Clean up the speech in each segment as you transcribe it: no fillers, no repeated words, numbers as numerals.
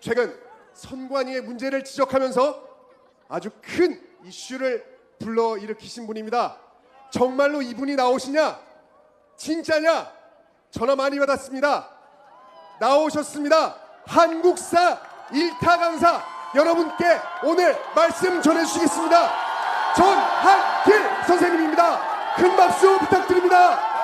최근 선관위의 문제를 지적하면서 아주 큰 이슈를 불러일으키신 분입니다. 정말로 이분이 나오시냐? 진짜냐? 전화 많이 받았습니다. 나오셨습니다. 한국사 일타 강사 여러분께 오늘 말씀 전해주시겠습니다. 전한길 선생님입니다. 큰 박수 부탁드립니다.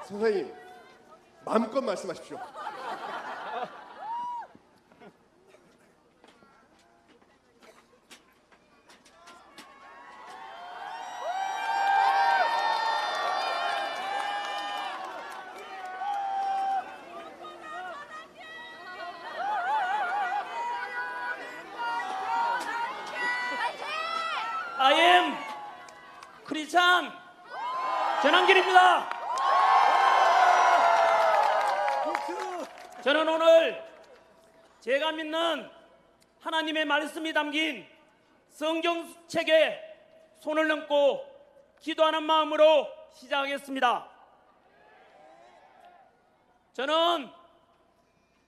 선생님, 마음껏 말씀하십시오. I am 크리스찬 전한길입니다. 저는 오늘 제가 믿는 하나님의 말씀이 담긴 성경책에 손을 얹고 기도하는 마음으로 시작하겠습니다. 저는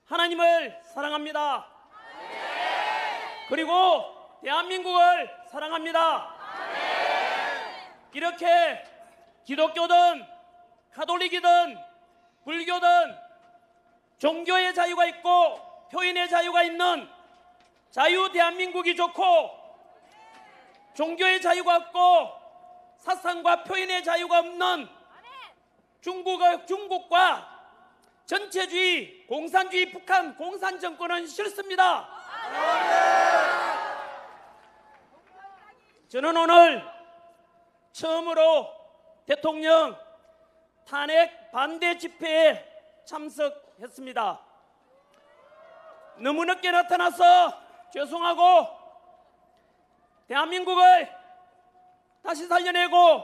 하나님을 사랑합니다. 그리고 대한민국을 사랑합니다. 이렇게 기독교든 가톨릭이든 불교든 종교의 자유가 있고 표현의 자유가 있는 자유 대한민국이 좋고, 종교의 자유가 없고 사상과 표현의 자유가 없는 중국과 전체주의 공산주의 북한 공산 정권은 싫습니다. 저는 오늘 처음으로 대통령 탄핵 반대 집회에 참석했습니다. 너무 늦게 나타나서 죄송하고 대한민국을 다시 살려내고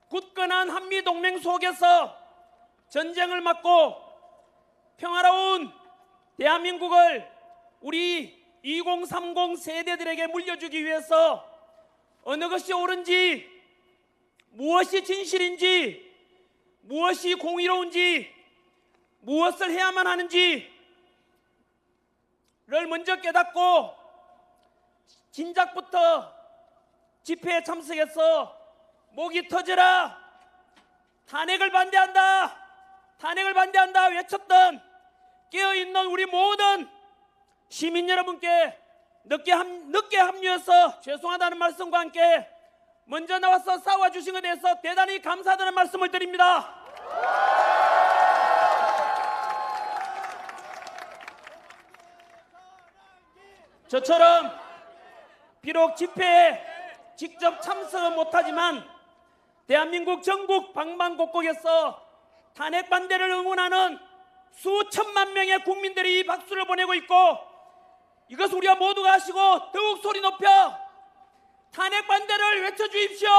굳건한 한미동맹 속에서 전쟁을 막고 평화로운 대한민국을 우리 2030 세대들에게 물려주기 위해서 어느 것이 옳은지, 무엇이 진실인지, 무엇이 공의로운지, 무엇을 해야만 하는지를 먼저 깨닫고 진작부터 집회에 참석해서 목이 터져라, 탄핵을 반대한다, 탄핵을 반대한다 외쳤던 깨어있는 우리 모든 시민 여러분께 늦게 합류해서 죄송하다는 말씀과 함께 먼저 나와서 싸워주신 것에 대해서 대단히 감사하다는 말씀을 드립니다. 저처럼 비록 집회에 직접 참석은 못하지만 대한민국 전국 방방곡곡에서 탄핵 반대를 응원하는 수천만 명의 국민들이 이 박수를 보내고 있고, 이것 우리가 모두가 아시고 더욱 소리 높여 탄핵 반대를 외쳐주십시오.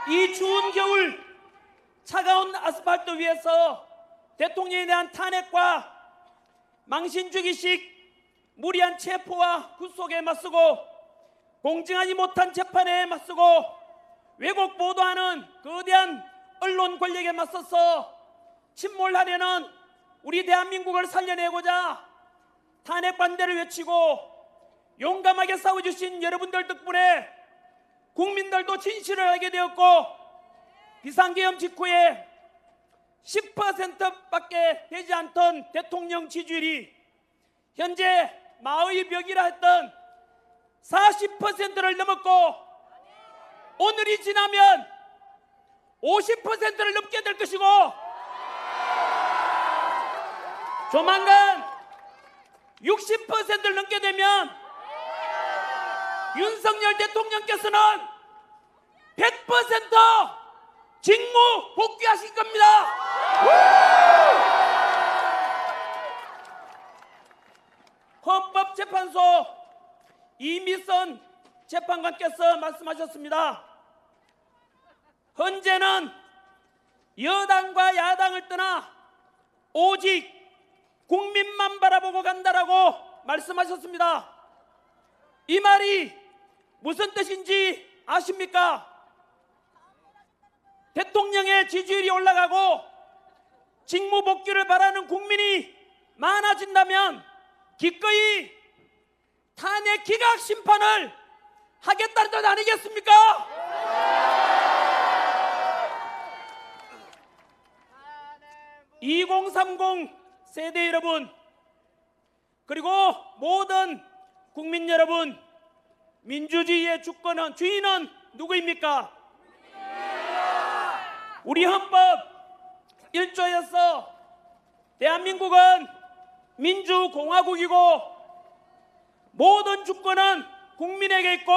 이 추운 겨울 차가운 아스팔트 위에서 대통령에 대한 탄핵과 망신주기식 무리한 체포와 구속에 맞서고 공정하지 못한 재판에 맞서고 왜곡 보도하는 거대한 언론 권력에 맞서서 침몰하려는 우리 대한민국을 살려내고자 탄핵 반대를 외치고 용감하게 싸워주신 여러분들 덕분에 국민들도 진실을 알게 되었고, 비상계엄 직후에 10%밖에 되지 않던 대통령 지지율이 현재 마의 벽이라 했던 40%를 넘었고, 오늘이 지나면 50%를 넘게 될 것이고, 조만간 60%를 넘게 되면 윤석열 대통령께서는 100% 직무 복귀하실 겁니다. 헌법재판소 이미선 재판관께서 말씀하셨습니다. 현재는 여당과 야당을 떠나 오직 국민만 바라보고 간다라고 말씀하셨습니다. 이 말이 무슨 뜻인지 아십니까? 대통령의 지지율이 올라가고 직무 복귀를 바라는 국민이 많아진다면 기꺼이 탄핵 기각 심판을 하겠다는 뜻 아니겠습니까? 2030 세대 여러분, 그리고 모든 국민 여러분, 민주주의의 주인은 누구입니까? 우리 헌법 1조에서 대한민국은 민주공화국이고 모든 주권은 국민에게 있고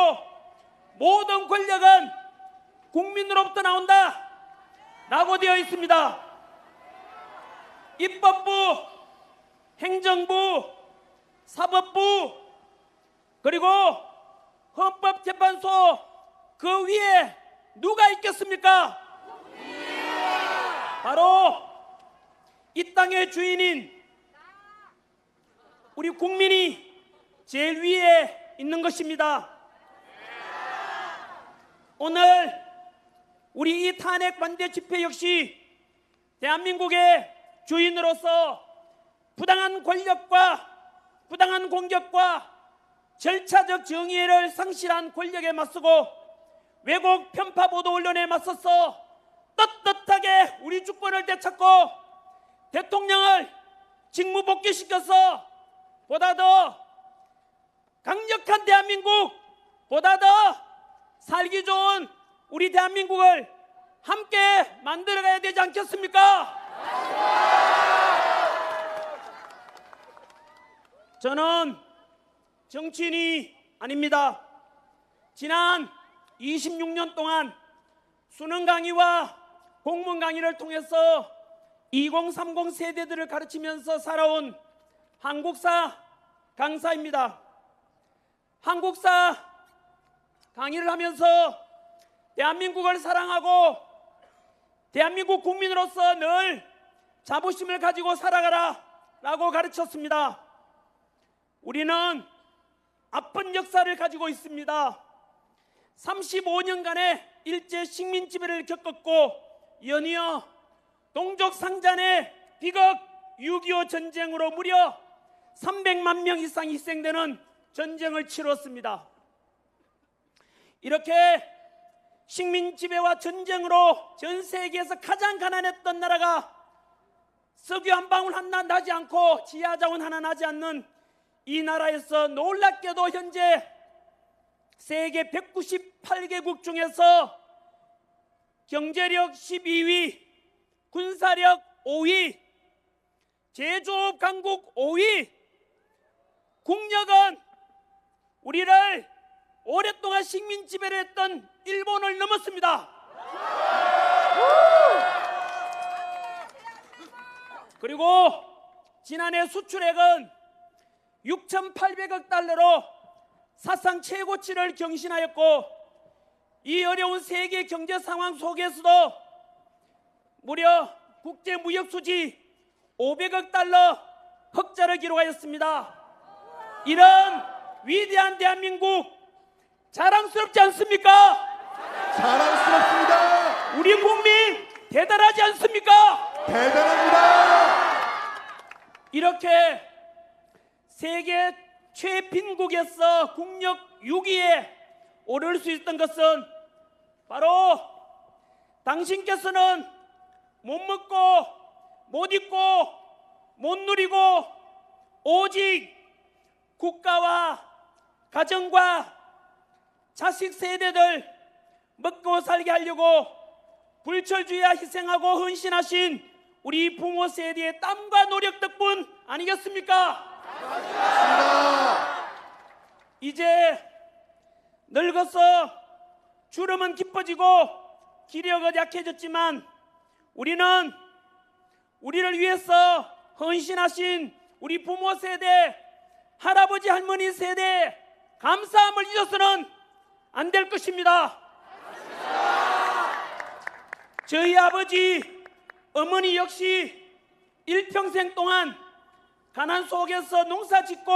모든 권력은 국민으로부터 나온다 라고 되어 있습니다. 입법부, 행정부, 사법부, 그리고 헌법재판소 그 위에 누가 있겠습니까? 바로 이 땅의 주인인 우리 국민이 제일 위에 있는 것입니다. 오늘 우리 이 탄핵 반대 집회 역시 대한민국의 주인으로서 부당한 권력과 부당한 공격과 절차적 정의를 상실한 권력에 맞서고 왜곡 편파 보도 언론에 맞서서 떳떳하게 우리 주권을 되찾고 대통령을 직무 복귀시켜서 보다 더 강력한 대한민국, 보다 더 살기 좋은 우리 대한민국을 함께 만들어가야 되지 않겠습니까? 저는 정치인이 아닙니다. 지난 26년 동안 수능 강의와 공문 강의를 통해서 2030 세대들을 가르치면서 살아온 한국사 강사입니다. 한국사 강의를 하면서 대한민국을 사랑하고 대한민국 국민으로서 늘 자부심을 가지고 살아가라 라고 가르쳤습니다. 우리는 아픈 역사를 가지고 있습니다. 35년간의 일제 식민 지배를 겪었고 연이어 동족 상잔의 비극 6.25 전쟁으로 무려 300만 명 이상 희생되는 전쟁을 치렀습니다. 이렇게 식민 지배와 전쟁으로 전 세계에서 가장 가난했던 나라가 석유 한 방울 하나 나지 않고 지하 자원 하나 나지 않는 이 나라에서 놀랍게도 현재 세계 198개국 중에서 경제력 12위, 군사력 5위, 제조업 강국 5위, 국력은 우리를 오랫동안 식민 지배를 했던 일본을 넘었습니다. 그리고 지난해 수출액은 6,800억 달러로 사상 최고치를 경신하였고 이 어려운 세계 경제 상황 속에서도 무려 국제 무역 수지 500억 달러 흑자를 기록하였습니다. 이런 위대한 대한민국 자랑스럽지 않습니까? 자랑스럽습니다. 우리 국민 대단하지 않습니까? 대단합니다. 이렇게 세계 최빈국에서 국력 6위에 오를 수 있던 것은 바로 당신께서는 못 먹고 못 입고 못 누리고 오직 국가와 가정과 자식 세대들 먹고 살게 하려고 불철주야 희생하고 헌신하신 우리 부모 세대의 땀과 노력 덕분 아니겠습니까? 맞습니다. 이제 늙어서 주름은 깊어지고 기력은 약해졌지만 우리는 우리를 위해서 헌신하신 우리 부모 세대 할아버지 할머니 세대의 감사함을 잊어서는 안 될 것입니다. 저희 아버지, 어머니 역시 일평생 동안 가난 속에서 농사 짓고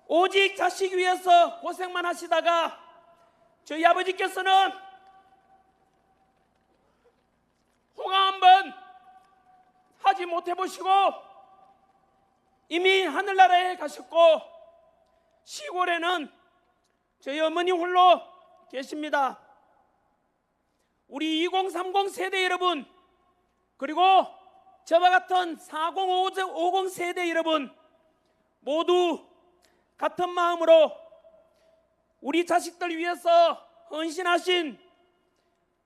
오직 자식 위해서 고생만 하시다가 저희 아버지께서는 호강 한번 하지 못해 보시고 이미 하늘나라에 가셨고 시골에는 저희 어머니 홀로 계십니다. 우리 2030 세대 여러분, 그리고 저와 같은 4050 세대 여러분 모두 같은 마음으로 우리 자식들 위해서 헌신하신,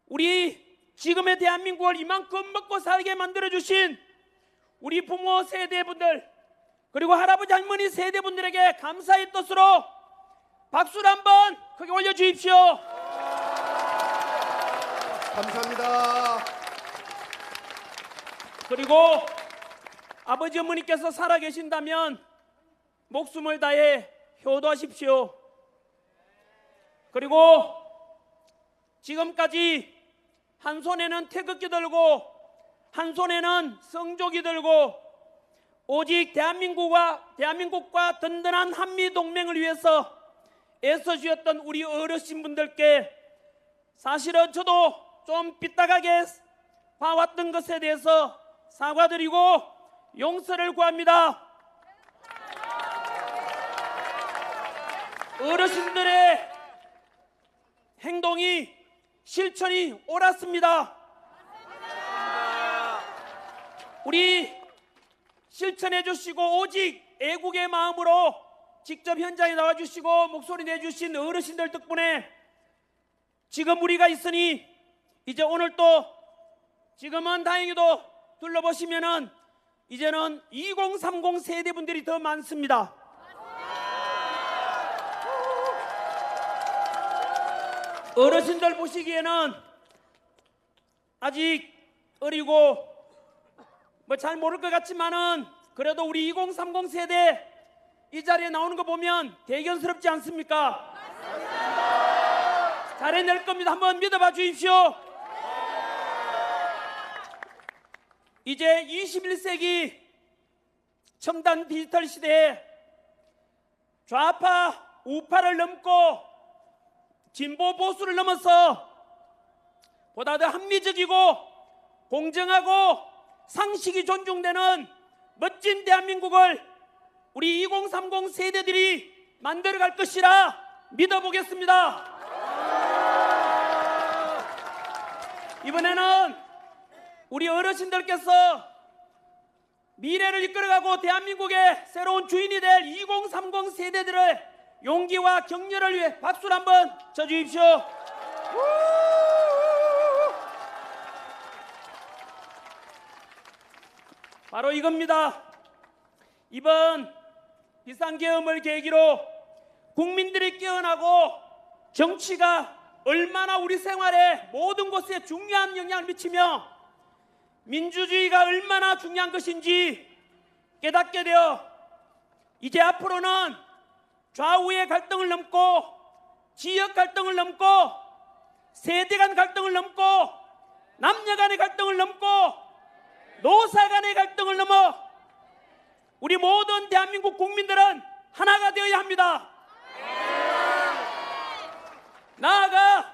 우리 지금의 대한민국을 이만큼 먹고 살게 만들어주신 우리 부모 세대분들, 그리고 할아버지 할머니 세대분들에게 감사의 뜻으로 박수를 한번 크게 올려주십시오. 감사합니다. 그리고 아버지 어머니께서 살아계신다면 목숨을 다해 효도하십시오. 그리고 지금까지 한 손에는 태극기 들고 한 손에는 성조기 들고 오직 대한민국과 든든한 한미동맹을 위해서 애써주셨던 우리 어르신분들께 사실은 저도 좀 삐딱하게 봐왔던 것에 대해서 사과드리고 용서를 구합니다. 어르신들의 행동이 실천이 옳았습니다. 우리 실천해 주시고 오직 애국의 마음으로 직접 현장에 나와 주시고 목소리 내주신 어르신들 덕분에 지금 우리가 있으니 이제 오늘 또 지금은 다행히도 둘러보시면은 이제는 2030 세대분들이 더 많습니다. 어르신들 보시기에는 아직 어리고 뭐 잘 모를 것 같지만은 그래도 우리 2030 세대 이 자리에 나오는 거 보면 대견스럽지 않습니까? 잘해낼 겁니다. 한번 믿어봐 주십시오. 이제 21세기 첨단 디지털 시대에 좌파 우파를 넘고 진보 보수를 넘어서 보다 더 합리적이고 공정하고 상식이 존중되는 멋진 대한민국을 우리 2030 세대들이 만들어갈 것이라 믿어보겠습니다. 이번에는 우리 어르신들께서 미래를 이끌어가고 대한민국의 새로운 주인이 될 2030 세대들의 용기와 격려를 위해 박수를 한번 쳐주십시오. 바로 이겁니다. 이번 비상계엄을 계기로 국민들이 깨어나고 정치가 얼마나 우리 생활에 모든 곳에 중요한 영향을 미치며 민주주의가 얼마나 중요한 것인지 깨닫게 되어 이제 앞으로는 좌우의 갈등을 넘고 지역 갈등을 넘고 세대 간 갈등을 넘고 남녀 간의 갈등을 넘고 노사 간의 갈등을 넘어 우리 모든 대한민국 국민들은 하나가 되어야 합니다. 나아가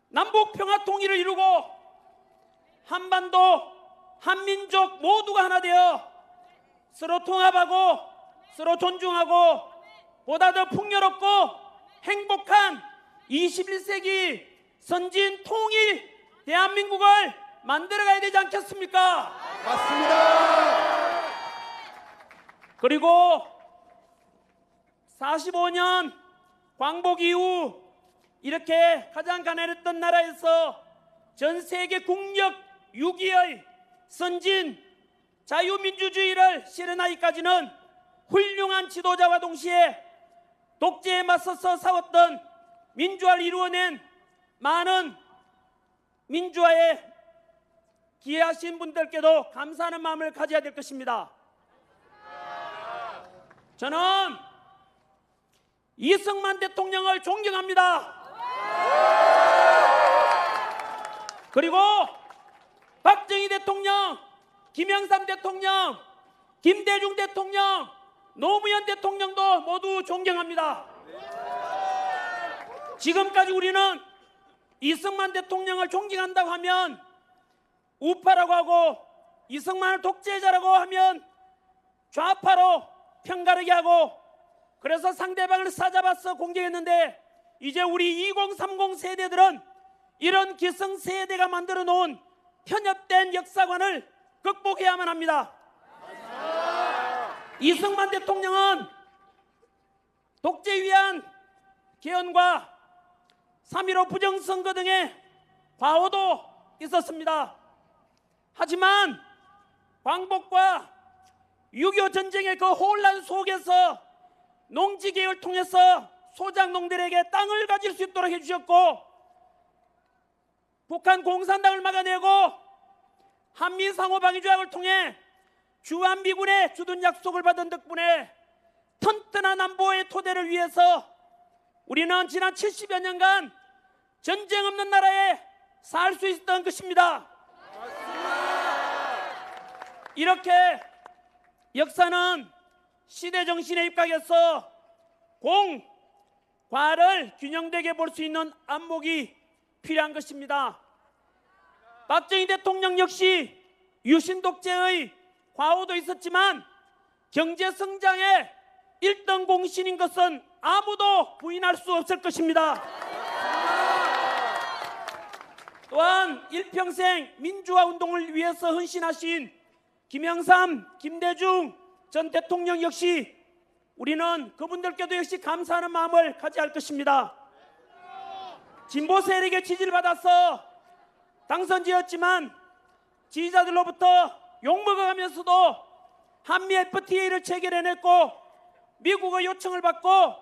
남북 평화 통일을 이루고 한반도 한민족 모두가 하나 되어 서로 통합하고 서로 존중하고 보다 더 풍요롭고 행복한 21세기 선진 통일 대한민국을 만들어가야 되지 않겠습니까? 맞습니다. 그리고 45년 광복 이후 이렇게 가장 가난했던 나라에서 전 세계 국력 6위의 선진 자유민주주의를 실현하기까지는 훌륭한 지도자와 동시에 독재에 맞서서 싸웠던 민주화를 이루어낸 많은 민주화에 기여하신 분들께도 감사하는 마음을 가져야 될 것입니다. 저는 이승만 대통령을 존경합니다. 그리고 박정희 대통령, 김영삼 대통령, 김대중 대통령, 노무현 대통령도 모두 존경합니다. 지금까지 우리는 이승만 대통령을 존경한다고 하면 우파라고 하고, 이승만을 독재자라고 하면 좌파로 편가르게 하고, 그래서 상대방을 사잡아서 공격했는데, 이제 우리 2030 세대들은 이런 기성세대가 만들어 놓은 편협된 역사관을 극복해야만 합니다. 이승만 대통령은 독재 위한 개헌과 3.15 부정선거 등의 과오도 있었습니다. 하지만 광복과 6.25 전쟁의 그 혼란 속에서 농지개혁을 통해서 소작농들에게 땅을 가질 수 있도록 해주셨고, 북한 공산당을 막아내고 한미 상호방위조약을 통해 주한미군의 주둔 약속을 받은 덕분에 튼튼한 안보의 토대를 위해서 우리는 지난 70여 년간 전쟁 없는 나라에 살 수 있었던 것입니다. 이렇게 역사는 시대 정신에 입각해서 공, 과를 균형되게 볼 수 있는 안목이 필요한 것입니다. 박정희 대통령 역시 유신 독재의 과오도 있었지만 경제 성장의 1등 공신인 것은 아무도 부인할 수 없을 것입니다. 또한 일평생 민주화 운동을 위해서 헌신하신 김영삼, 김대중 전 대통령 역시 우리는 그분들께도 역시 감사하는 마음을 가져야 할 것입니다. 진보 세력의 지지를 받아서 당선되었지만 지지자들로부터 욕먹어가면서도 한미 FTA를 체결해냈고, 미국의 요청을 받고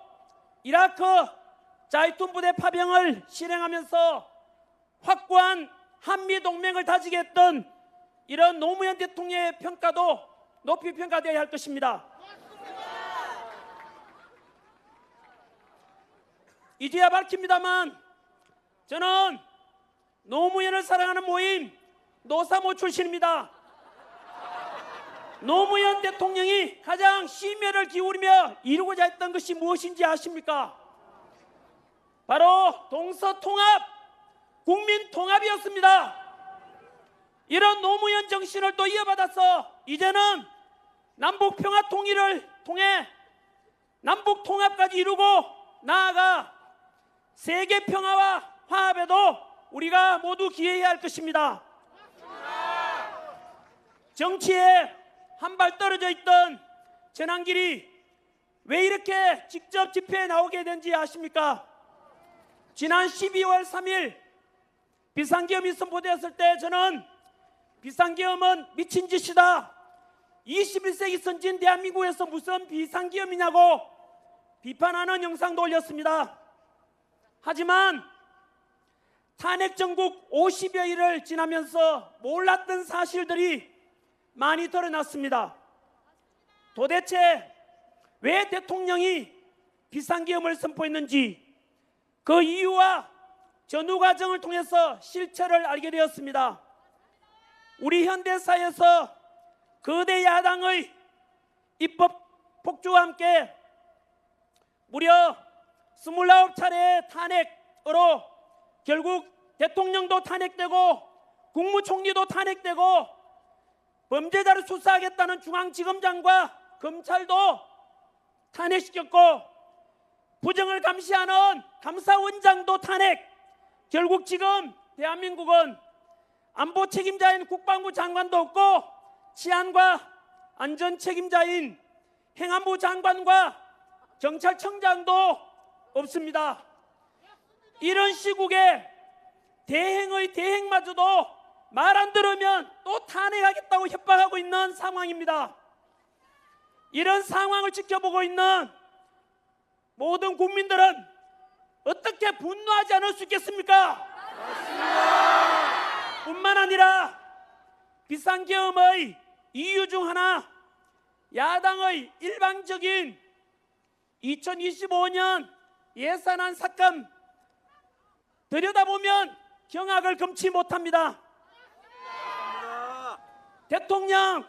이라크 자이툰 부대 파병을 실행하면서 확고한 한미 동맹을 다지게 했던 이런 노무현 대통령의 평가도 높이 평가되어야 할 것입니다. 이제야 밝힙니다만 저는 노무현을 사랑하는 모임 노사모 출신입니다. 노무현 대통령이 가장 심혈을 기울이며 이루고자 했던 것이 무엇인지 아십니까? 바로 동서통합, 국민통합이었습니다. 이런 노무현 정신을 또 이어받아서 이제는 남북평화 통일을 통해 남북통합까지 이루고 나아가 세계평화와 화합에도 우리가 모두 기여해야 할 것입니다. 정치에 한 발 떨어져 있던 전한길이 왜 이렇게 직접 집회에 나오게 된지 아십니까? 지난 12월 3일 비상계엄이 선포되었을 때 저는 비상계엄은 미친 짓이다, 21세기 선진 대한민국에서 무슨 비상계엄이냐고 비판하는 영상도 올렸습니다. 하지만 탄핵 정국 50여일을 지나면서 몰랐던 사실들이 많이 드러났습니다. 도대체 왜 대통령이 비상계엄을 선포했는지 그 이유와 전후 과정을 통해서 실체를 알게 되었습니다. 우리 현대사에서 거대 야당의 입법 폭주와 함께 무려 29차례의 탄핵으로 결국 대통령도 탄핵되고 국무총리도 탄핵되고 범죄자를 수사하겠다는 중앙지검장과 검찰도 탄핵시켰고 부정을 감시하는 감사원장도 탄핵. 결국 지금 대한민국은 안보 책임자인 국방부 장관도 없고 치안과 안전 책임자인 행안부 장관과 경찰청장도 없습니다. 이런 시국에 대행의 대행마저도 말 안 들으면 또 탄핵하겠다고 협박하고 있는 상황입니다. 이런 상황을 지켜보고 있는 모든 국민들은 어떻게 분노하지 않을 수 있겠습니까? 뿐만 아니라 비상계엄의 이유 중 하나, 야당의 일방적인 2025년 예산안 삭감 들여다보면 경악을 금치 못합니다. 대통령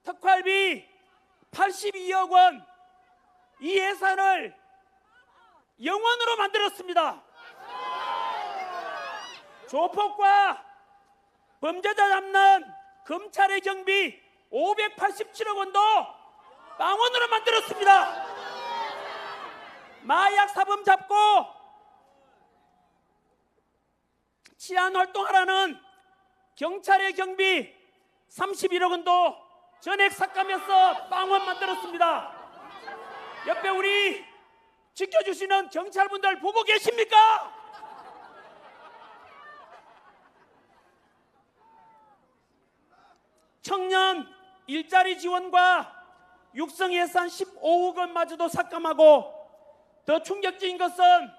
특활비 82억 원, 이 예산을 영원으로 만들었습니다. 조폭과 범죄자 잡는 검찰의 경비 587억 원도 빵원으로 만들었습니다. 마약 사범 잡고 치안 활동하라는 경찰의 경비 31억 원도 전액 삭감해서 빵원 만들었습니다. 옆에 우리 지켜주시는 경찰분들 보고 계십니까? 청년 일자리 지원과 육성 예산 15억 원마저도 삭감하고, 더 충격적인 것은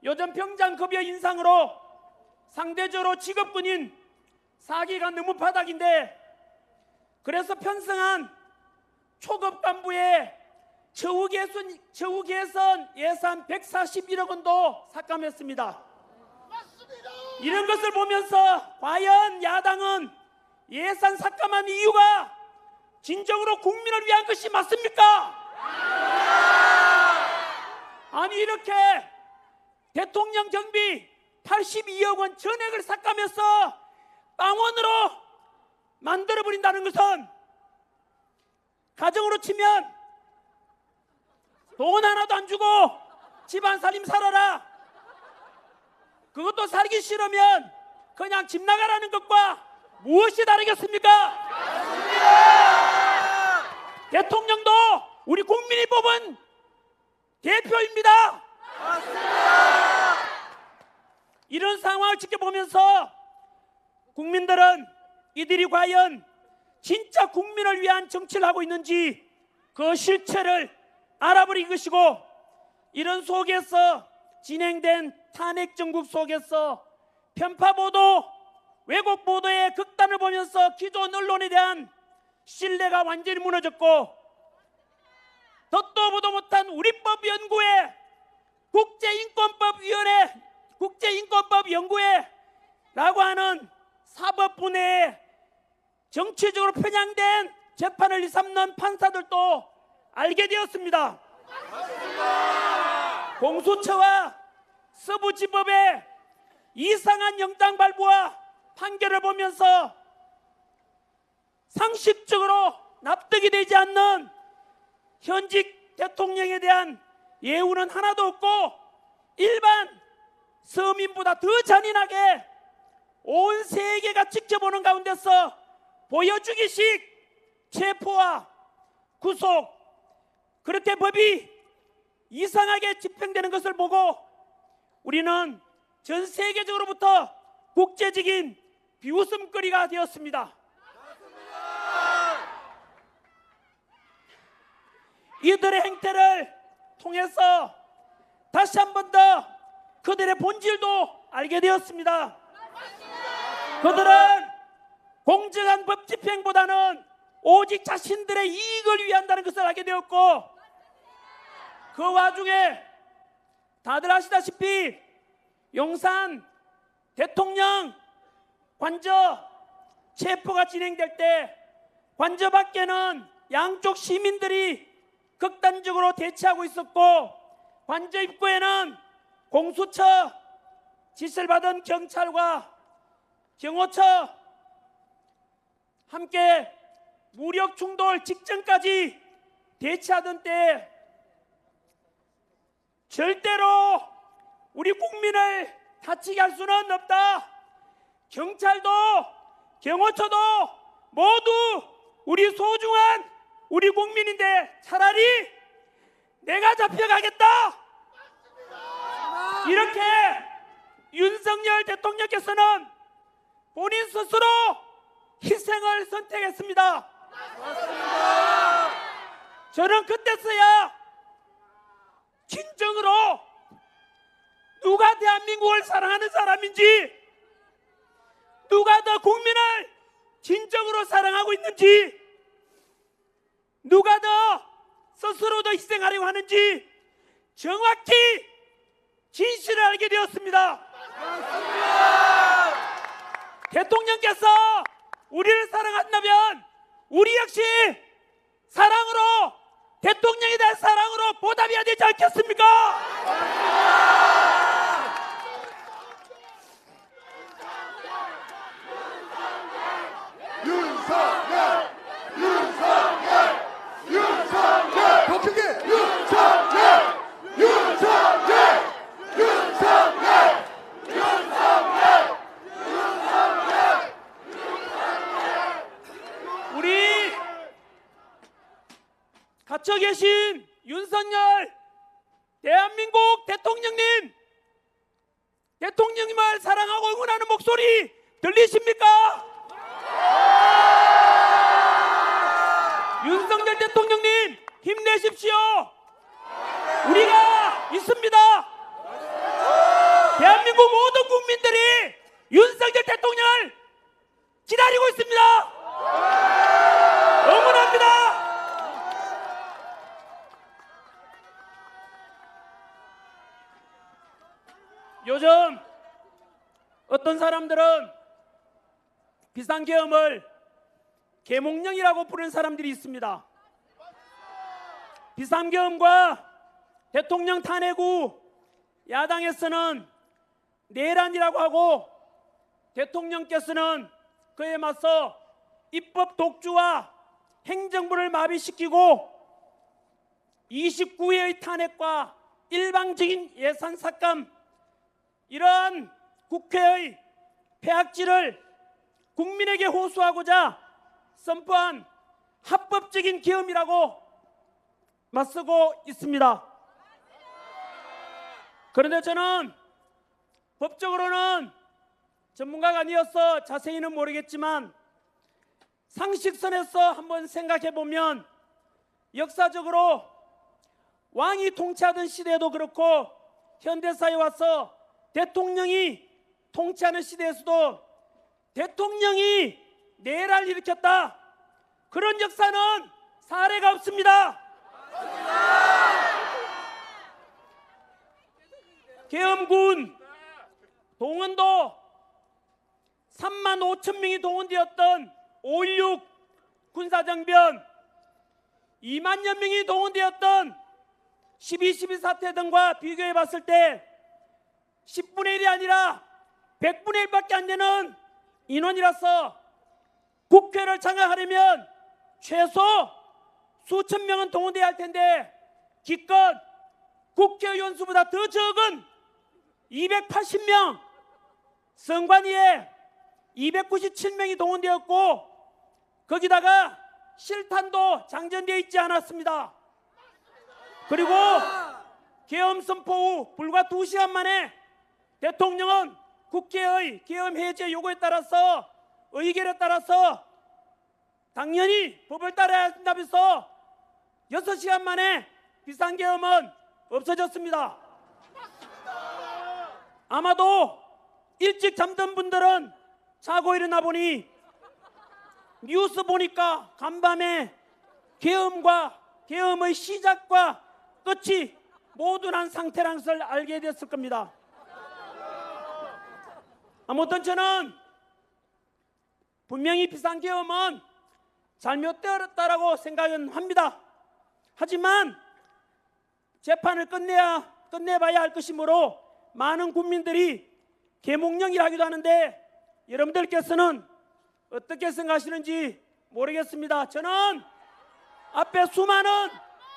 요즘 병장 급여 인상으로 상대적으로 직업군인 사기가 너무 바닥인데, 그래서 편성한 초급 간부의 처우 개선 예산 141억 원도 삭감했습니다. 이런 것을 보면서 과연 야당은 예산 삭감한 이유가 진정으로 국민을 위한 것이 맞습니까? 아니, 이렇게 대통령 경비 82억 원 전액을 삭감해서 빵원으로 만들어버린다는 것은, 가정으로 치면 돈 하나도 안 주고 집안 살림 살아라, 그것도 살기 싫으면 그냥 집 나가라는 것과 무엇이 다르겠습니까? 맞습니다. 대통령도 우리 국민이 뽑은 대표입니다. 맞습니다. 이런 상황을 지켜보면서 국민들은 이들이 과연 진짜 국민을 위한 정치를 하고 있는지 그 실체를 알아버린 것이고, 이런 속에서 진행된 탄핵 정국 속에서 편파보도, 왜곡 보도의 극단을 보면서 기존 언론에 대한 신뢰가 완전히 무너졌고, 듣도 보도 못한 우리법연구회, 국제인권법연구회라고 하는 사법부내에 정치적으로 편향된 재판을 일삼는 판사들도 알게 되었습니다. 공수처와 서부지법의 이상한 영장 발부와 판결을 보면서 상식적으로 납득이 되지 않는 현직 대통령에 대한 예우는 하나도 없고, 일반 서민보다 더 잔인하게 온 세계가 지켜보는 가운데서 보여주기식 체포와 구속, 그렇게 법이 이상하게 집행되는 것을 보고 우리는 전 세계적으로부터 국제적인 비웃음거리가 되었습니다. 이들의 행태를 통해서 다시 한 번 더 그들의 본질도 알게 되었습니다. 그들은 공정한 법 집행보다는 오직 자신들의 이익을 위한다는 것을 알게 되었고, 그 와중에 다들 아시다시피 용산 대통령 관저 체포가 진행될 때 관저 밖에는 양쪽 시민들이 극단적으로 대치하고 있었고, 관저 입구에는 공수처 지시를 받은 경찰과 경호처 함께 무력 충돌 직전까지 대치하던 때 절대로 우리 국민을 다치게 할 수는 없다. 경찰도 경호처도 모두 우리 소중한 우리 국민인데 차라리 내가 잡혀가겠다. 이렇게 윤석열 대통령께서는 본인 스스로 희생을 선택했습니다. 저는 그때서야 진정으로 누가 대한민국을 사랑하는 사람인지, 누가 더 국민을 진정으로 사랑하고 있는지, 누가 더 스스로도 희생하려고 하는지 정확히 진실을 알게 되었습니다. 대통령께서 우리를 사랑한다면 우리 역시 사랑으로, 대통령에 대한 사랑으로 보답해야 되지 않겠습니까? 윤석열! 윤석열! 윤석열! 더 크게! 윤석열! 윤석열! 윤석열! 윤석열! 우리 갇혀 계신 윤석열 대한민국 대통령님, 대통령님을 사랑하고 응원하는 목소리 들리십니까? 윤석열 대통령님 힘내십시오. 우리가 있습니다. 대한민국 모든 국민들이 윤석열 대통령을 기다리고 있습니다. 응원합니다. 요즘 어떤 사람들은 비상계엄을 계몽령이라고 부르는 사람들이 있습니다. 비상계엄과 대통령 탄핵 후 야당에서는 내란이라고 하고 대통령께서는 그에 맞서 입법 독주와 행정부를 마비시키고 29회의 탄핵과 일방적인 예산 삭감, 이러한 국회의 폐악질을 국민에게 호소하고자 선포한 합법적인 계엄이라고 맞서고 있습니다. 그런데 저는 법적으로는 전문가가 아니어서 자세히는 모르겠지만 상식선에서 한번 생각해 보면 역사적으로 왕이 통치하던 시대에도 그렇고 현대사에 와서 대통령이 통치하는 시대에서도 대통령이 내란을 일으켰다, 그런 역사는 사례가 없습니다. 계엄군 동원도 3만 5천 명이 동원되었던 5.16 군사정변, 2만여 명이 동원되었던 12.12 사태 등과 비교해 봤을 때 10분의 1이 아니라 100분의 1밖에 안 되는 인원이라서 국회를 장악하려면 최소 수천 명은 동원돼야 할 텐데 기껏 국회의원 수보다 더 적은 280명, 선관위에 297명이 동원되었고 거기다가 실탄도 장전되어 있지 않았습니다. 그리고 계엄 선포 후 불과 2시간 만에 대통령은 국회의 계엄 해제 요구에 따라서, 의결에 따라서 당연히 법을 따라야 한다면서 6시간 만에 비상계엄은 없어졌습니다. 아마도 일찍 잠든 분들은 자고 일어나 보니 뉴스 보니까 간밤에 계엄의 시작과 끝이 모두 난 상태라는 것을 알게 됐을 겁니다. 아무튼 저는 분명히 비상계엄은 잘못되었다라고 생각은 합니다. 하지만 재판을 끝내봐야 할 것이므로 많은 국민들이 계몽령이라기도 하는데 여러분들께서는 어떻게 생각하시는지 모르겠습니다. 저는 앞에 수많은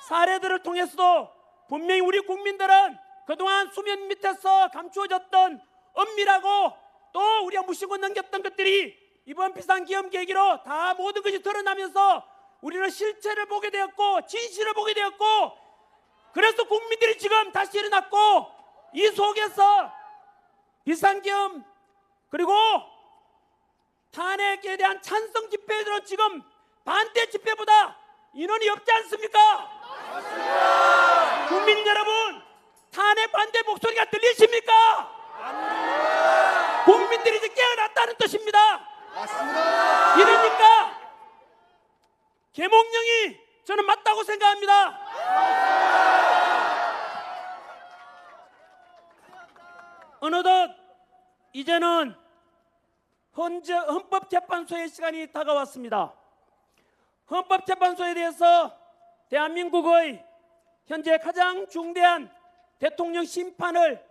사례들을 통해서도 분명히 우리 국민들은 그동안 수면 밑에서 감추어졌던 엄밀하고 또 우리가 무시고 넘겼던 것들이 이번 비상계엄 계기로 다 모든 것이 드러나면서 우리는 실체를 보게 되었고 진실을 보게 되었고, 그래서 국민들이 지금 다시 일어났고 이 속에서 비상계엄 그리고 탄핵에 대한 찬성 집회들은 지금 반대 집회보다 인원이 없지 않습니까? 맞습니다. 국민 여러분, 탄핵 반대 목소리가 들리십니까? 맞습니다. 국민들이 이제 깨어났다는 뜻입니다. 맞습니다. 이러니까 계몽령이 저는 맞다고 생각합니다. 어느덧 이제는 헌법재판소의 시간이 다가왔습니다. 헌법재판소에 대해서 대한민국의 현재 가장 중대한 대통령 심판을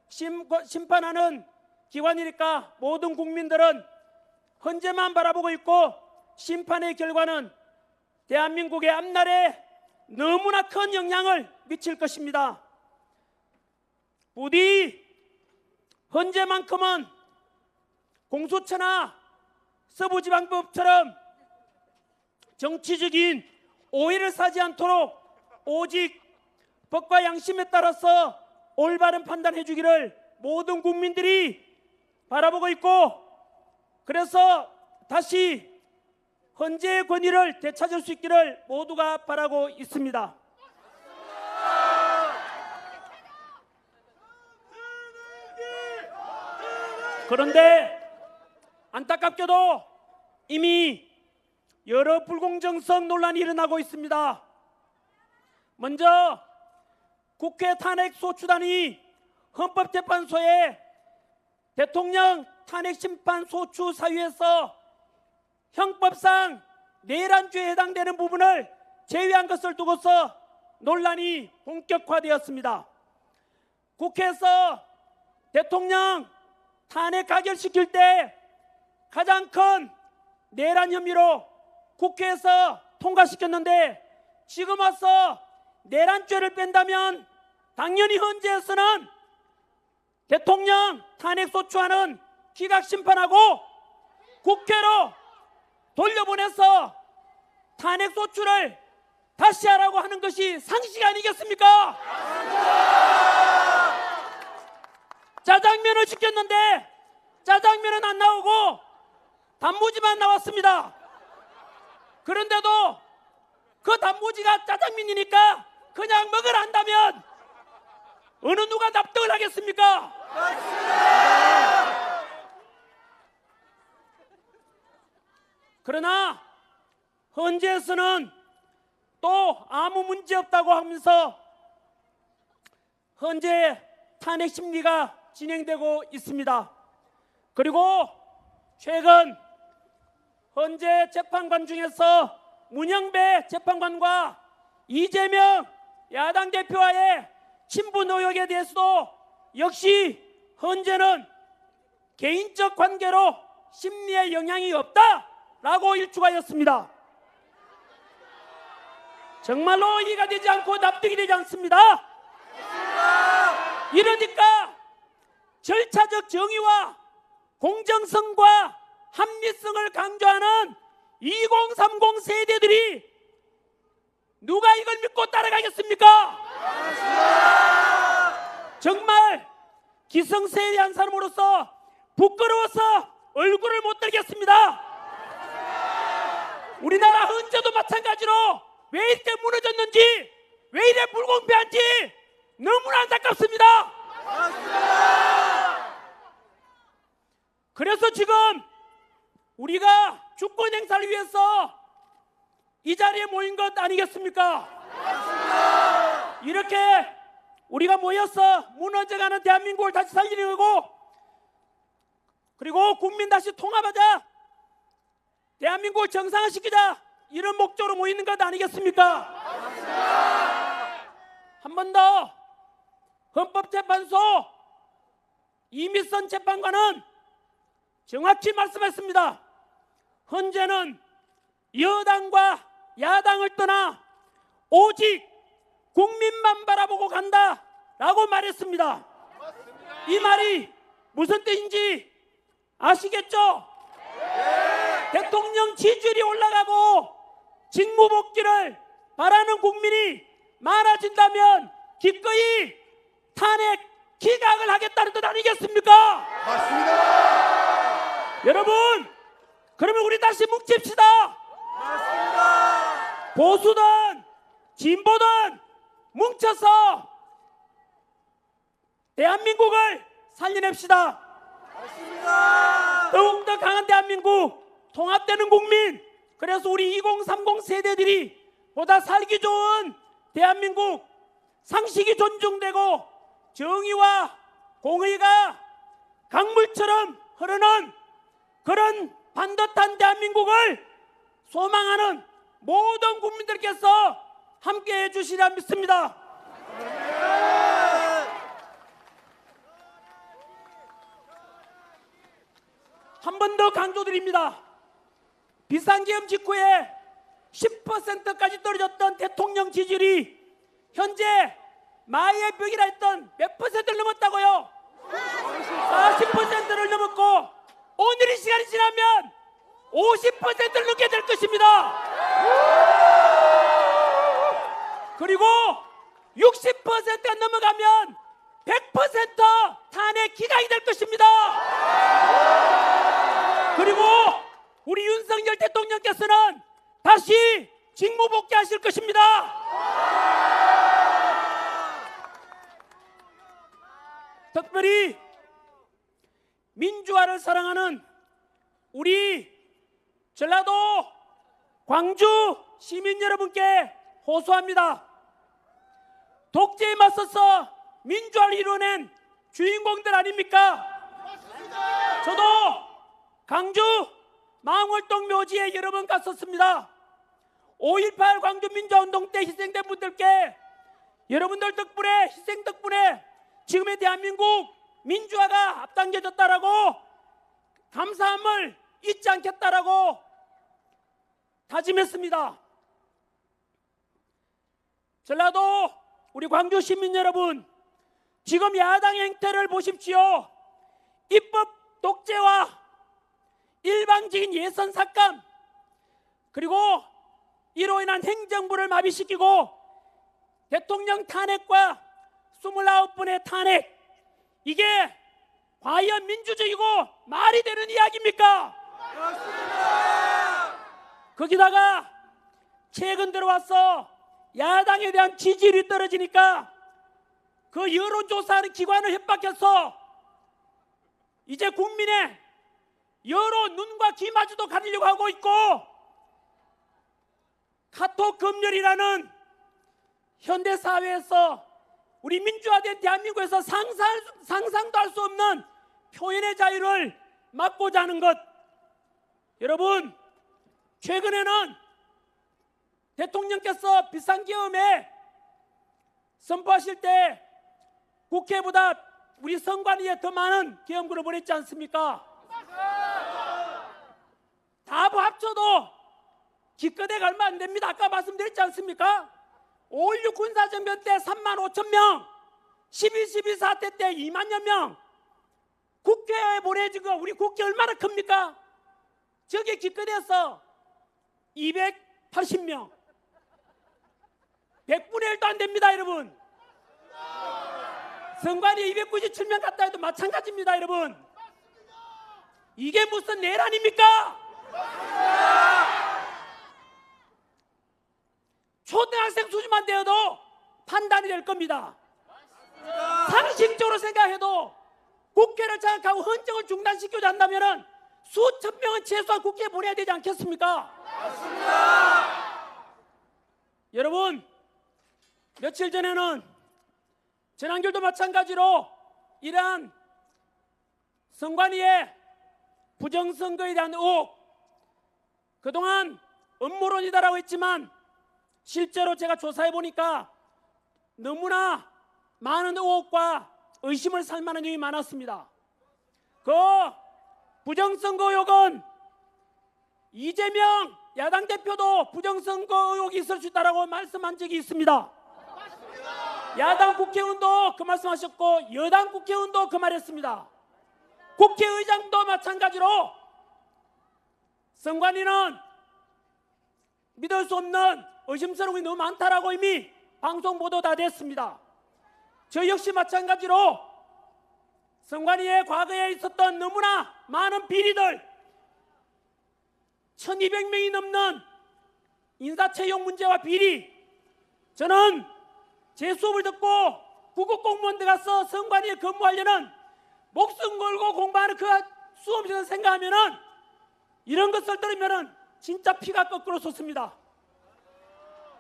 심판하는 기관이니까 모든 국민들은 헌재만 바라보고 있고 심판의 결과는 대한민국의 앞날에 너무나 큰 영향을 미칠 것입니다. 부디 헌재만큼은 공수처나 서부지방법처럼 정치적인 오해를 사지 않도록 오직 법과 양심에 따라서 올바른 판단해 주기를 모든 국민들이 바라보고 있고, 그래서 다시 헌재의 권위를 되찾을 수 있기를 모두가 바라고 있습니다. 그런데 안타깝게도 이미 여러 불공정성 논란이 일어나고 있습니다. 먼저 국회 탄핵소추단이 헌법재판소에 대통령 탄핵심판소추 사유에서 형법상 내란죄에 해당되는 부분을 제외한 것을 두고서 논란이 본격화되었습니다. 국회에서 대통령 탄핵 가결시킬 때 가장 큰 내란 혐의로 국회에서 통과시켰는데, 지금 와서 내란죄를 뺀다면 당연히 헌재에서는 대통령 탄핵소추안은 기각심판하고 국회로 돌려보내서 탄핵소추를 다시 하라고 하는 것이 상식 아니겠습니까? 짜장면을 시켰는데 짜장면은 안 나오고 단무지만 나왔습니다. 그런데도 그 단무지가 짜장면이니까 그냥 먹으라 한다면 어느 누가 납득을 하겠습니까? 그러나 헌재에서는 또 아무 문제 없다고 하면서 헌재 탄핵 심리가 진행되고 있습니다. 그리고 최근 헌재 재판관 중에서 문영배 재판관과 이재명 야당 대표와의 친분 의혹에 대해서도 역시 헌재는 개인적 관계로 심리에 영향이 없다라고 일축하였습니다. 정말로 이해가 되지 않고 납득이 되지 않습니다. 이러니까 절차적 정의와 공정성과 합리성을 강조하는 2030 세대들이 누가 이걸 믿고 따라가겠습니까? 정말 기성세대 한 사람으로서 부끄러워서 얼굴을 못 들겠습니다. 우리나라 헌재도 마찬가지로 왜 이렇게 무너졌는지, 왜 이래 불공평한지 너무나 안타깝습니다. 그래서 지금 우리가 주권 행사를 위해서 이 자리에 모인 것 아니겠습니까? 이렇게 우리가 모여서 무너져가는 대한민국을 다시 살리려고, 그리고 국민 다시 통합하자, 대한민국을 정상화시키자, 이런 목적으로 모이는 것 아니겠습니까? 한 번 더 헌법재판소 이미선 재판관은 정확히 말씀했습니다. 헌재는 여당과 야당을 떠나 오직 국민만 바라보고 간다라고 말했습니다. 이 말이 무슨 뜻인지 아시겠죠? 대통령 지지율이 올라가고 직무복귀를 바라는 국민이 많아진다면 기꺼이 탄핵 기각을 하겠다는 뜻 아니겠습니까? 맞습니다. 여러분, 그러면 우리 다시 뭉칩시다. 맞습니다. 보수든 진보든 뭉쳐서 대한민국을 살려냅시다. 맞습니다. 더욱더 강한 대한민국, 통합되는 국민, 그래서 우리 2030 세대들이 보다 살기 좋은 대한민국, 상식이 존중되고 정의와 공의가 강물처럼 흐르는 그런 반듯한 대한민국을 소망하는 모든 국민들께서 함께 해주시리라 믿습니다. 한 번 더 강조드립니다. 비상계엄 직후에 10%까지 떨어졌던 대통령 지지율이 현재 마의 벽이라 했던 몇 퍼센트를 넘었다고요? 40%를 넘었고 오늘 이 시간이 지나면 50%를 넘게 될 것입니다. 그리고 60%가 넘어가면 100% 탄핵 기각이 될 것입니다. 그리고 우리 윤석열 대통령께서는 다시 직무 복귀하실 것입니다. 특별히 민주화를 사랑하는 우리 전라도 광주 시민 여러분께 호소합니다. 독재에 맞서서 민주화를 이뤄낸 주인공들 아닙니까? 저도 광주 망월동 묘지에 여러 번 갔었습니다. 5.18 광주 민주화운동 때 희생된 분들께 여러분들 덕분에, 희생 덕분에 지금의 대한민국 민주화가 앞당겨졌다라고 감사함을 잊지 않겠다라고 다짐했습니다. 전라도 우리 광주 시민 여러분, 지금 야당의 행태를 보십시오. 입법 독재와 일방적인 예선 삭감, 그리고 이로 인한 행정부를 마비시키고 대통령 탄핵과 29분의 탄핵, 이게 과연 민주적이고 말이 되는 이야기입니까? 그렇습니다. 거기다가 최근 들어와서 야당에 대한 지지율이 떨어지니까 그 여론조사하는 기관을 협박해서 이제 국민의 여론 눈과 귀마저도 가리려고 하고 있고, 카톡 검열이라는 현대사회에서 우리 민주화된 대한민국에서 상상도 할 수 없는 표현의 자유를 막고자 하는 것, 여러분, 최근에는 대통령께서 비상계엄에 선포하실 때 국회보다 우리 선관위에 더 많은 계엄군을 보냈지 않습니까? 다 합쳐도 기껏해가 얼마 안 됩니다. 아까 말씀드렸지 않습니까? 5.16 군사정변 때 35,000명, 12.12 사태 때 2만여 명, 국회에 보내진 거, 우리 국회 얼마나 큽니까? 저게 기껏해서 280명, 100분의 1도 안 됩니다, 여러분. 선관위 297명 갔다 해도 마찬가지입니다, 여러분. 이게 무슨 내란입니까? 초등학생 수준만 되어도 판단이 될 겁니다. 상식적으로 생각해도 국회를 장악하고 헌정을 중단시키고자 한다면 수천 명은 최소한 국회에 보내야 되지 않겠습니까? 맞습니다. 여러분, 며칠 전에는 전한결도 마찬가지로 이러한 선관위의 부정선거에 대한 의혹, 그동안 음모론이다라고 했지만 실제로 제가 조사해 보니까 너무나 많은 의혹과 의심을 살 만한 내용이 많았습니다. 그 부정선거 의혹은 이재명 야당 대표도 부정선거 의혹이 있을 수 있다고 말씀한 적이 있습니다. 야당 국회의원도 그 말씀하셨고 여당 국회의원도 그 말했습니다. 국회의장도 마찬가지로 선관위는 믿을 수 없는 의심스러운 게 너무 많다라고 이미 방송 보도 다 됐습니다. 저 역시 마찬가지로 선관위에 과거에 있었던 너무나 많은 비리들, 1200명이 넘는 인사채용 문제와 비리, 저는 제 수업을 듣고 구급 공무원들 가서 선관위에 근무하려는 목숨 걸고 공부하는 그 수업을 생각하면은 이런 것을 들으면은 진짜 피가 거꾸로 솟습니다.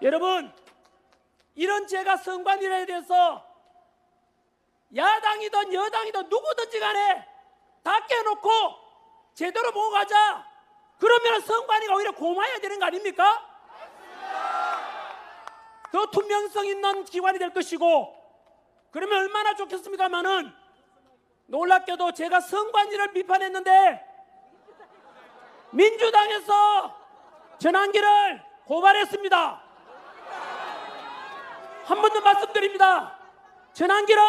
여러분, 이런 제가 선관위에 대해서 야당이든 여당이든 누구든지 간에 다 깨놓고 제대로 모고 가자. 그러면 선관위가 오히려 고마워야 되는 거 아닙니까? 더 투명성 있는 기관이 될 것이고, 그러면 얼마나 좋겠습니까마는, 놀랍게도 제가 선관위를 비판했는데 민주당에서 전환기를 고발했습니다. 한 번 더 말씀드립니다. 전환기는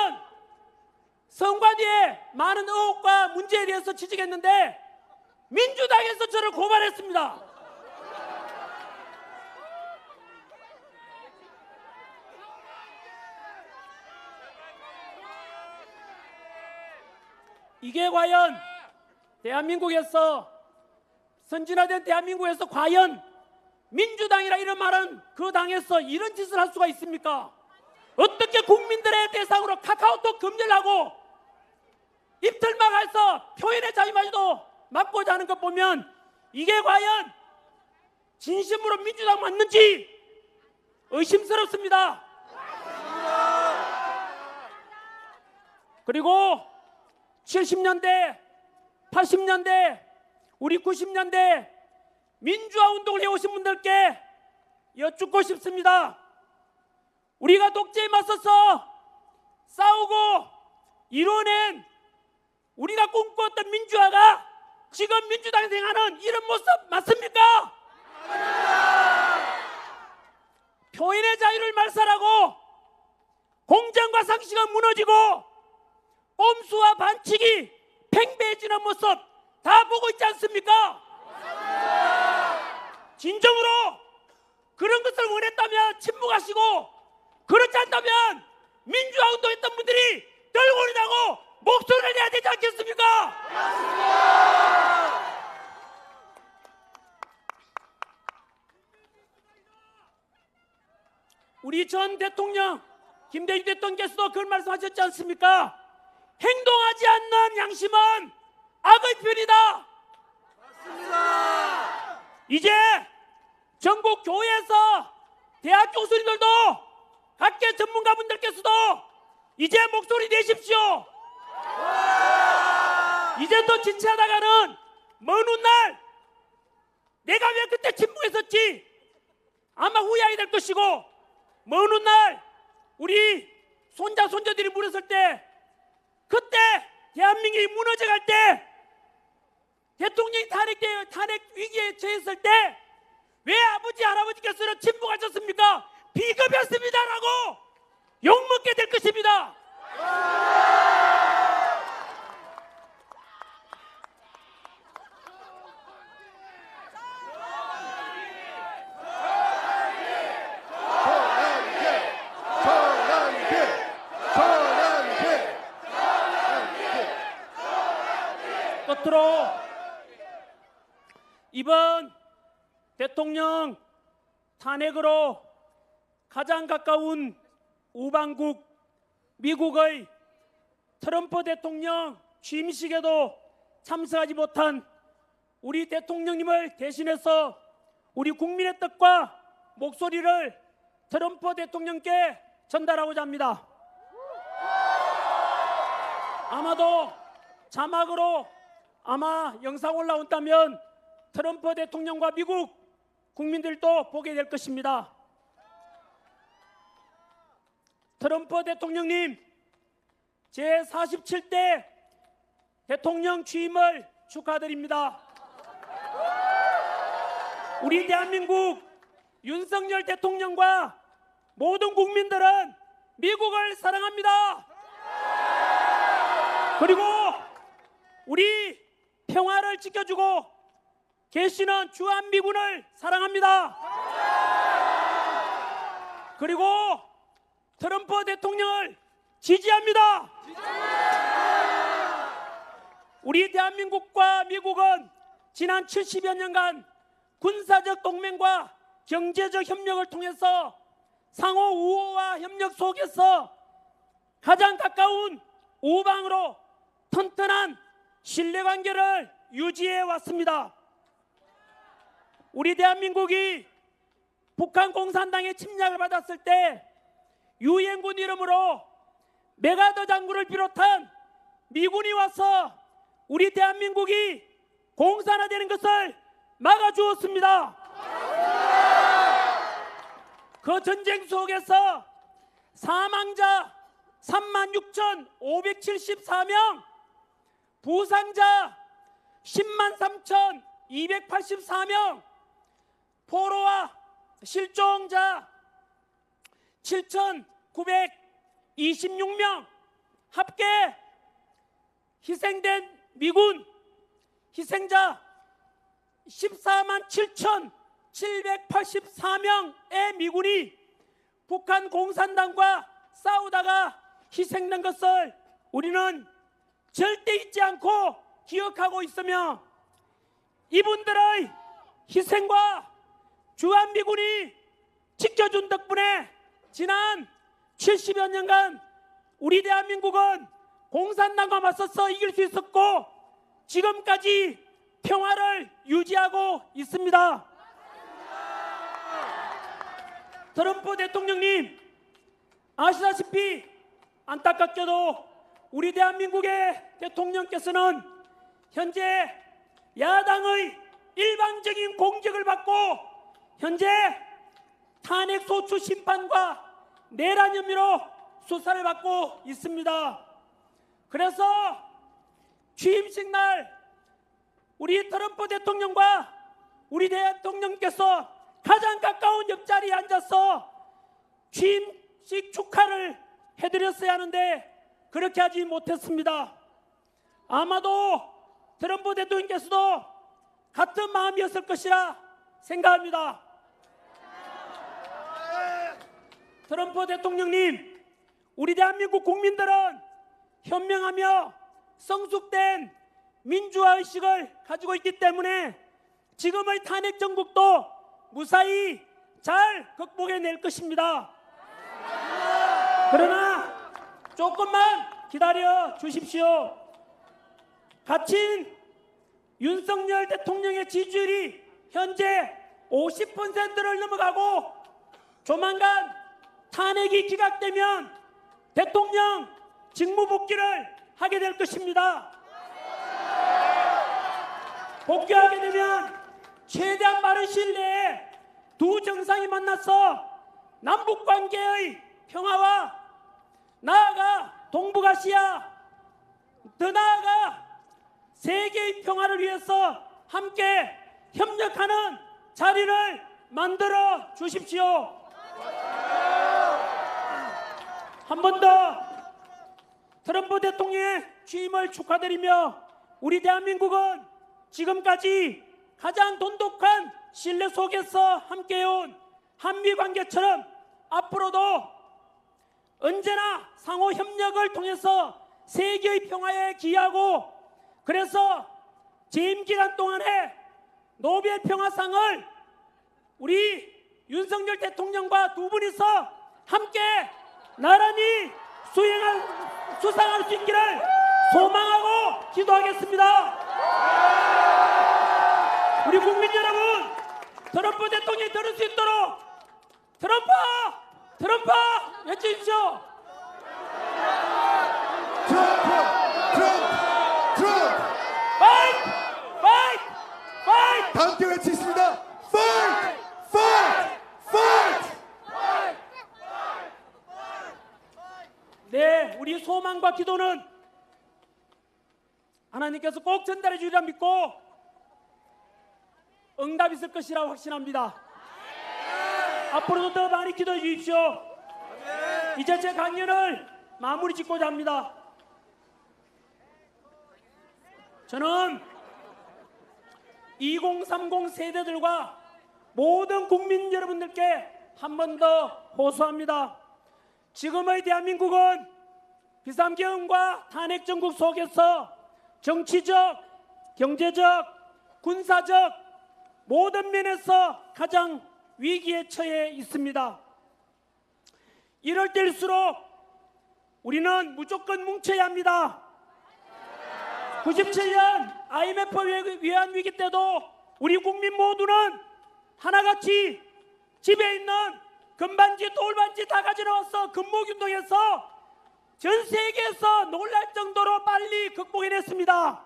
선관위의 많은 의혹과 문제에 대해서 지적했는데 민주당에서 저를 고발했습니다. 이게 과연 대한민국에서, 선진화된 대한민국에서 과연 민주당이라 이런 말은 그 당에서 이런 짓을 할 수가 있습니까? 어떻게 국민들의 대상으로 카카오톡 금지를 하고 입틀막 해서 표현의 자유마저도 막고자 하는 것 보면 이게 과연 진심으로 민주당 맞는지 의심스럽습니다. 그리고 70년대, 80년대, 우리 90년대 민주화 운동을 해오신 분들께 여쭙고 싶습니다. 우리가 독재에 맞서서 싸우고 이뤄낸 우리가 꿈꾸었던 민주화가 지금 민주당이 행하는 이런 모습 맞습니까? 표현의 자유를 말살하고 공정과 상식은 무너지고 꼼수와 반칙이 팽배해지는 모습 다 보고 있지 않습니까? 진정으로 그런 것을 원했다면 침묵하시고, 그렇지 않다면 민주화 운동했던 분들이 들고 일어나고 목소리를 내야 되지 않겠습니까? 우리 전 대통령 김대중 대통령께서도 그런 말씀하셨지 않습니까? 행동하지 않는 양심은 악의 편이다. 맞습니다. 이제 전국 교회에서 대학 교수님들도 각계 전문가분들께서도 이제 목소리 내십시오. 이제 또 지체하다가는 먼 훗날 내가 왜 그때 침묵했었지 아마 후회하게 될 것이고, 먼 훗날 우리 손자 손자들이 물었을 때, 그때 대한민국이 무너져갈 때, 대통령이 탄핵 위기에 처했을 때 왜 아버지 할아버지께서는 침묵하셨습니까? 비겁했습니다라고 욕먹게 될 것입니다. 끝으로 이번 대통령 탄핵으로 가장 가까운 우방국 미국의 트럼프 대통령 취임식에도 참석하지 못한 우리 대통령님을 대신해서 우리 국민의 뜻과 목소리를 트럼프 대통령께 전달하고자 합니다. 아마도 자막으로 아마 영상 올라온다면 트럼프 대통령과 미국 국민들도 보게 될 것입니다. 트럼프 대통령님, 제47대 대통령 취임을 축하드립니다. 우리 대한민국 윤석열 대통령과 모든 국민들은 미국을 사랑합니다. 그리고 우리 평화를 지켜주고 계시는 주한미군을 사랑합니다. 그리고 트럼프 대통령을 지지합니다. 우리 대한민국과 미국은 지난 70여 년간 군사적 동맹과 경제적 협력을 통해서 상호 우호와 협력 속에서 가장 가까운 우방으로 튼튼한 신뢰관계를 유지해 왔습니다. 우리 대한민국이 북한 공산당의 침략을 받았을 때 유엔군 이름으로 메가더 장군을 비롯한 미군이 와서 우리 대한민국이 공산화되는 것을 막아주었습니다. 그 전쟁 속에서 사망자 36,574명, 부상자 103,284명, 포로와 실종자 7,926명, 합계 희생된 미군 희생자 14만 7,784명의 미군이 북한 공산당과 싸우다가 희생된 것을 우리는 절대 잊지 않고 기억하고 있으며, 이분들의 희생과 주한미군이 지켜준 덕분에 지난 70여 년간 우리 대한민국은 공산당과 맞서서 이길 수 있었고 지금까지 평화를 유지하고 있습니다. 트럼프 대통령님, 아시다시피 안타깝게도 우리 대한민국의 대통령께서는 현재 야당의 일방적인 공격을 받고 현재 탄핵소추 심판과 내란 혐의로 수사를 받고 있습니다. 그래서 취임식 날 우리 트럼프 대통령과 우리 대통령께서 가장 가까운 옆자리에 앉아서 취임식 축하를 해드렸어야 하는데 그렇게 하지 못했습니다. 아마도 트럼프 대통령께서도 같은 마음이었을 것이라 생각합니다. 트럼프 대통령님, 우리 대한민국 국민들은 현명하며 성숙된 민주화의식을 가지고 있기 때문에 지금의 탄핵 정국도 무사히 잘 극복해낼 것입니다. 그러나 조금만 기다려 주십시오. 갇힌 윤석열 대통령의 지지율이 현재 50%를 넘어가고 조만간 탄핵이 기각되면 대통령 직무복귀를 하게 될 것입니다. 복귀하게 되면 최대한 빠른 시일 내에 두 정상이 만나서 남북관계의 평화와 나아가 동북아시아, 더 나아가 세계의 평화를 위해서 함께 협력하는 자리를 만들어 주십시오. 한 번 더 트럼프 대통령의 취임을 축하드리며, 우리 대한민국은 지금까지 가장 돈독한 신뢰 속에서 함께해온 한미관계처럼 앞으로도 언제나 상호 협력을 통해서 세계의 평화에 기여하고, 그래서 재임 기간 동안에 노벨 평화상을 우리 윤석열 대통령과 두 분이서 함께 나란히 수상할 수 있기를 소망하고 기도하겠습니다. 우리 국민 여러분, 트럼프 대통령이 들을 수 있도록 트럼프! 트럼프! 외쳐주십시오. 트럼프! 트럼프! 트럼프! 파이트! 파이트! 파이트! 다 함께 외치겠습니다. 파이트! 파이트! 파이트! 네, 우리 소망과 기도는 하나님께서 꼭 전달해 주리라 믿고 응답 있을 것이라 확신합니다. 앞으로도 더 많이 기도해 주십시오. 이제 제 강연을 마무리 짓고자 합니다. 저는 2030 세대들과 모든 국민 여러분들께 한 번 더 호소합니다. 지금의 대한민국은 비상계엄과 탄핵 정국 속에서 정치적, 경제적, 군사적 모든 면에서 가장 위기에 처해 있습니다. 이럴 때일수록 우리는 무조건 뭉쳐야 합니다. 97년 IMF 외환 위기 때도 우리 국민 모두는 하나같이 집에 있는 금반지, 돌반지 다 가져나와서 금목운동에서 전 세계에서 놀랄 정도로 빨리 극복해냈습니다.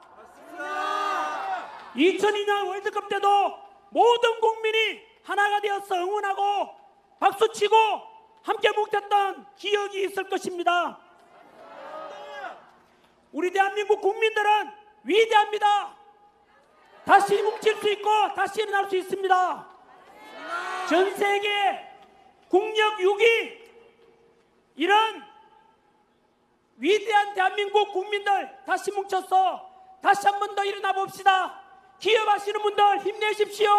2002년 월드컵 때도 모든 국민이 하나가 되어서 응원하고 박수치고 함께 뭉쳤던 기억이 있을 것입니다. 우리 대한민국 국민들은 위대합니다. 다시 뭉칠 수 있고 다시 일어날 수 있습니다. 전 세계 국력 6위 이런 위대한 대한민국 국민들 다시 뭉쳐서 다시 한 번 더 일어나 봅시다. 기업하시는 분들 힘내십시오.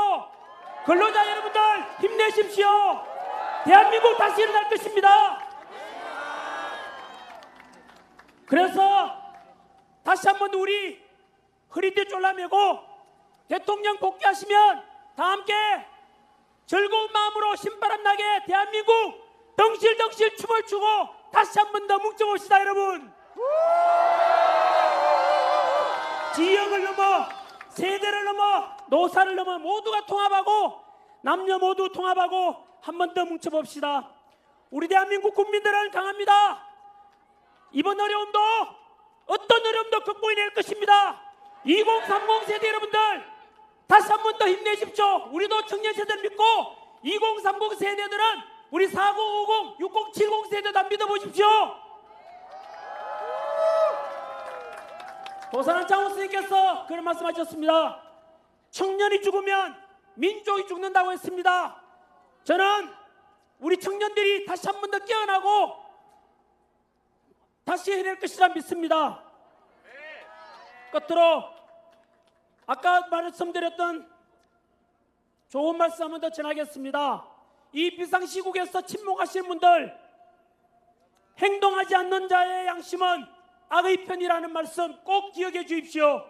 근로자 여러분들 힘내십시오. 대한민국 다시 일어날 것입니다. 그래서 다시 한 번 우리 허리띠 졸라매고 대통령 복귀하시면 다 함께 즐거운 마음으로 신바람 나게 대한민국 덩실덩실 춤을 추고 다시 한 번 더 뭉쳐봅시다. 여러분, 지역을 넘어 세대를 넘어 노사를 넘어 모두가 통합하고 남녀 모두 통합하고 한 번 더 뭉쳐봅시다. 우리 대한민국 국민들은 강합니다. 이번 어려움도 어떤 어려움도 극복해낼 것입니다. 2030 세대 여러분들 다시 한 번 더 힘내십시오. 우리도 청년 세대를 믿고 2030 세대들은 우리 4050, 6070 세대도 안 믿어보십시오. 도산한 장호 스님께서 그런 말씀하셨습니다. 청년이 죽으면 민족이 죽는다고 했습니다. 저는 우리 청년들이 다시 한 번 더 깨어나고 다시 해낼 것이라 믿습니다. 끝으로 아까 말씀드렸던 좋은 말씀 한 번 더 전하겠습니다. 이 비상시국에서 침묵하시는 분들, 행동하지 않는 자의 양심은 악의 편이라는 말씀 꼭 기억해 주십시오.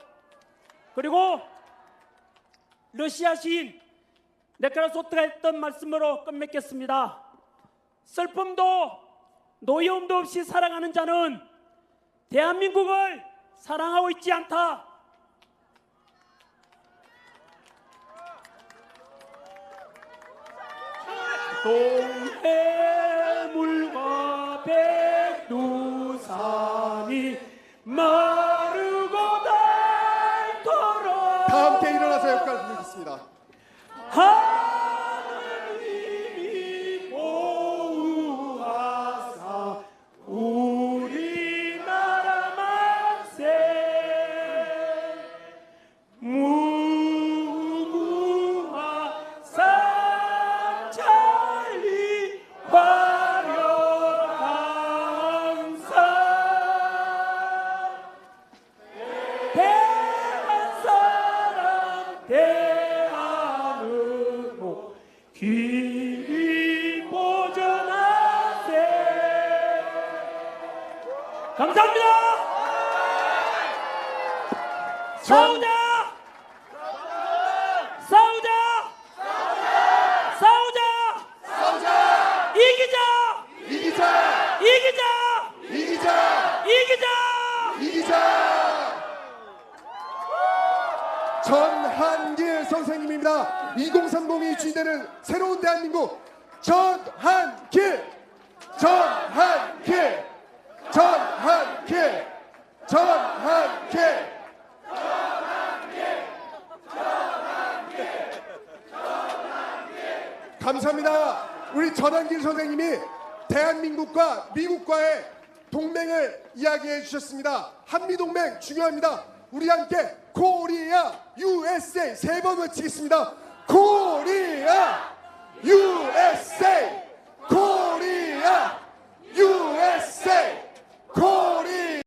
그리고 러시아 시인 네크라소트가 했던 말씀으로 끝맺겠습니다. 슬픔도 노여움도 없이 살아가는 자는 대한민국을 사랑하고 있지 않다. 동해물과 백두산이 마르고 닳도록 다 함께 일어나서 역할 부르겠습니다. 하느님이 보호하사 우리나라 만세 무궁화 삼천리 화려항상 대한 사랑 대한민국 길이 보전하세. 감사합니다. 싸우자! 싸우자! 싸우자! 싸우자! 이기자! 이기자! 이기자! 이기자! 이기자! 이기자! 전한길 선생님입니다. 2030이 주인되는 새로운 대한민국 전한길! 전한길! 전한길! 전한길! 감사합니다. 우리 전한길 선생님이 대한민국과 미국과의 동맹을 이야기해 주셨습니다. 한미동맹 중요합니다. 우리 함께 코리아 USA 세 번 외치겠습니다. 코리아 USA